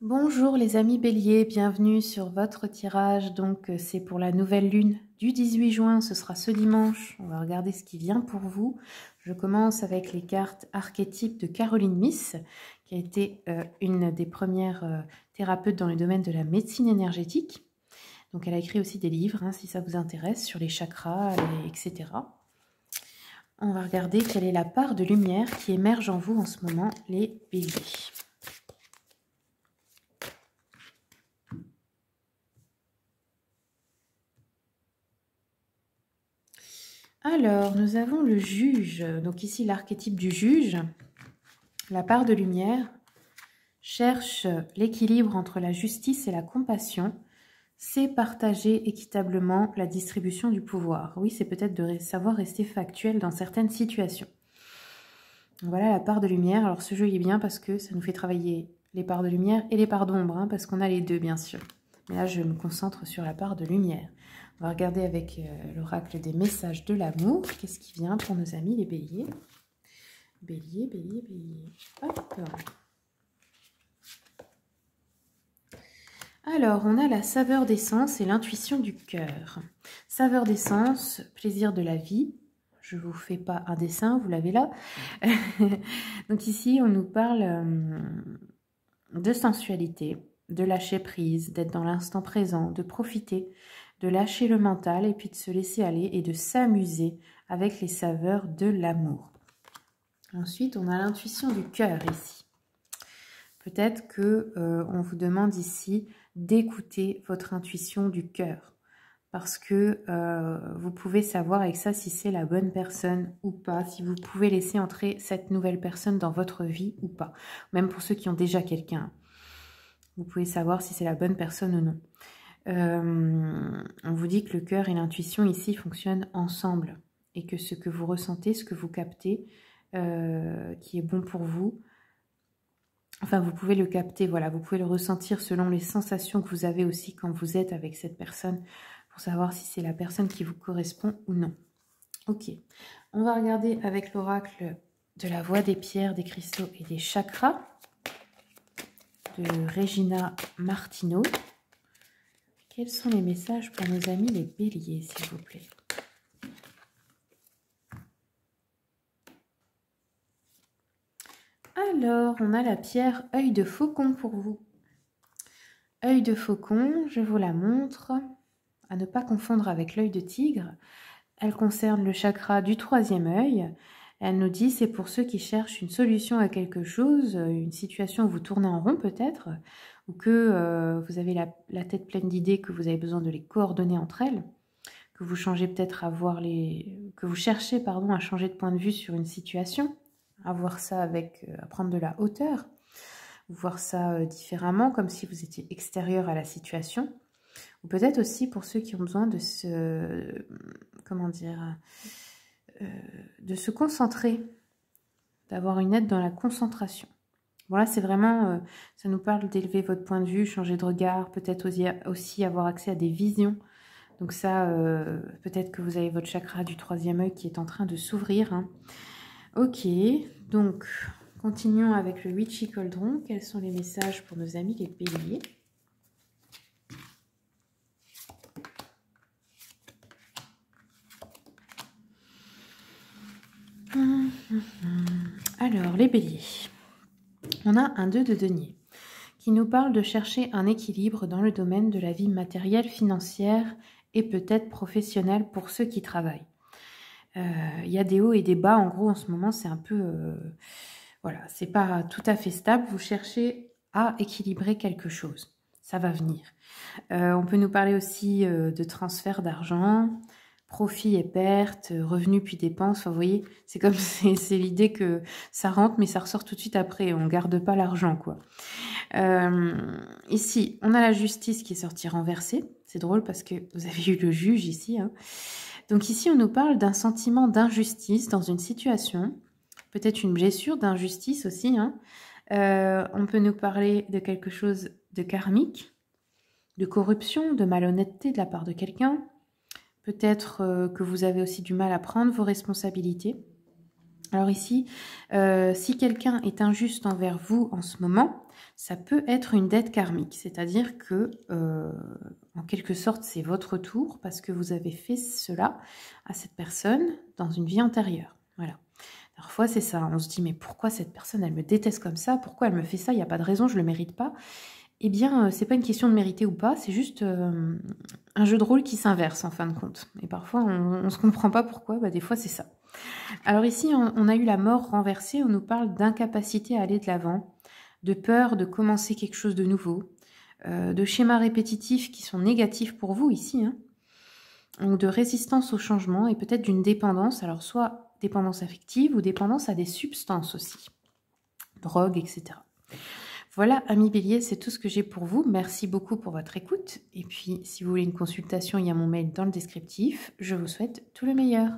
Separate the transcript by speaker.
Speaker 1: Bonjour les amis béliers, bienvenue sur votre tirage. Donc c'est pour la nouvelle lune du 18 juin, ce sera ce dimanche. On va regarder ce qui vient pour vous. Je commence avec les cartes archétypes de Caroline Myss, qui a été une des premières thérapeutes dans le domaine de la médecine énergétique. Donc elle a écrit aussi des livres, si ça vous intéresse, sur les chakras, etc. On va regarder quelle est la part de lumière qui émerge en vous en ce moment, les béliers. Alors, nous avons le juge. Donc ici, l'archétype du juge. La part de lumière cherche l'équilibre entre la justice et la compassion. C'est partager équitablement la distribution du pouvoir. Oui, c'est peut-être de savoir rester factuel dans certaines situations. Voilà la part de lumière. Alors ce jeu est bien parce que ça nous fait travailler les parts de lumière et les parts d'ombre, parce qu'on a les deux, bien sûr. Mais là, je me concentre sur la part de lumière. On va regarder avec l'oracle des messages de l'amour. Qu'est-ce qui vient pour nos amis les béliers? Bélier, bélier, bélier. Hop. Alors, on a la saveur d'essence et l'intuition du cœur. Saveur d'essence, plaisir de la vie. Je ne vous fais pas un dessin, vous l'avez là. Donc ici, on nous parle de sensualité, de lâcher prise, d'être dans l'instant présent, de profiter, de lâcher le mental et puis de se laisser aller et de s'amuser avec les saveurs de l'amour. Ensuite, on a l'intuition du cœur ici. Peut-être que on vous demande ici d'écouter votre intuition du cœur, parce que vous pouvez savoir avec ça si c'est la bonne personne ou pas, si vous pouvez laisser entrer cette nouvelle personne dans votre vie ou pas. Même pour ceux qui ont déjà quelqu'un, vous pouvez savoir si c'est la bonne personne ou non. On vous dit que le cœur et l'intuition ici fonctionnent ensemble et que ce que vous ressentez, ce que vous captez, qui est bon pour vous, enfin vous pouvez le capter, voilà, vous pouvez le ressentir selon les sensations que vous avez aussi quand vous êtes avec cette personne, pour savoir si c'est la personne qui vous correspond ou non. Ok, on va regarder avec l'oracle de la voie des pierres, des cristaux et des chakras de Regina Martineau. Quels sont les messages pour nos amis les béliers, s'il vous plaît? Alors, on a la pierre œil de faucon pour vous. Œil de faucon, je vous la montre, à ne pas confondre avec l'œil de tigre. Elle concerne le chakra du troisième œil. Elle nous dit c'est pour ceux qui cherchent une solution à quelque chose, une situation où vous tournez en rond peut-être, ou que vous avez la tête pleine d'idées, que vous avez besoin de les coordonner entre elles, que vous changez peut-être que vous cherchez à changer de point de vue sur une situation, à voir ça à prendre de la hauteur, voir ça différemment, comme si vous étiez extérieur à la situation, ou peut-être aussi pour ceux qui ont besoin de de se concentrer, d'avoir une aide dans la concentration. Voilà, c'est vraiment, ça nous parle d'élever votre point de vue, changer de regard, peut-être aussi avoir accès à des visions. Donc ça, peut-être que vous avez votre chakra du troisième œil qui est en train de s'ouvrir. Ok, donc continuons avec le Witchy Cauldron. Quels sont les messages pour nos amis les béliers? Alors, les béliers. On a un 2 de denier qui nous parle de chercher un équilibre dans le domaine de la vie matérielle, financière et peut-être professionnelle pour ceux qui travaillent. Il y a des hauts et des bas, en gros, en ce moment, c'est un peu... voilà, c'est pas tout à fait stable. Vous cherchez à équilibrer quelque chose. Ça va venir. On peut nous parler aussi de transfert d'argent, profit et perte, revenus puis dépenses. Enfin, vous voyez, c'est comme c'est l'idée que ça rentre, mais ça ressort tout de suite après. On garde pas l'argent, quoi. Ici, on a la justice qui est sortie renversée. C'est drôle parce que vous avez eu le juge ici. Donc ici, on nous parle d'un sentiment d'injustice dans une situation. Peut-être une blessure d'injustice aussi. On peut nous parler de quelque chose de karmique, de corruption, de malhonnêteté de la part de quelqu'un. Peut-être que vous avez aussi du mal à prendre vos responsabilités. Alors ici, si quelqu'un est injuste envers vous en ce moment, Ça peut être une dette karmique, c'est-à-dire que, en quelque sorte, c'est votre tour parce que vous avez fait cela à cette personne dans une vie antérieure. Voilà. Parfois, c'est ça. On se dit, mais pourquoi cette personne, elle me déteste comme ça? Pourquoi elle me fait ça? Il n'y a pas de raison, je ne le mérite pas. Eh bien, c'est pas une question de mériter ou pas, c'est juste un jeu de rôle qui s'inverse en fin de compte. Et parfois, on ne se comprend pas pourquoi, des fois c'est ça. Alors ici, on a eu la mort renversée, on nous parle d'incapacité à aller de l'avant, de peur de commencer quelque chose de nouveau, de schémas répétitifs qui sont négatifs pour vous ici, hein. Donc de résistance au changement et peut-être d'une dépendance, alors soit dépendance affective ou dépendance à des substances aussi, drogue, etc. Voilà, amis Bélier, c'est tout ce que j'ai pour vous. Merci beaucoup pour votre écoute. Et puis, si vous voulez une consultation, il y a mon mail dans le descriptif. Je vous souhaite tout le meilleur.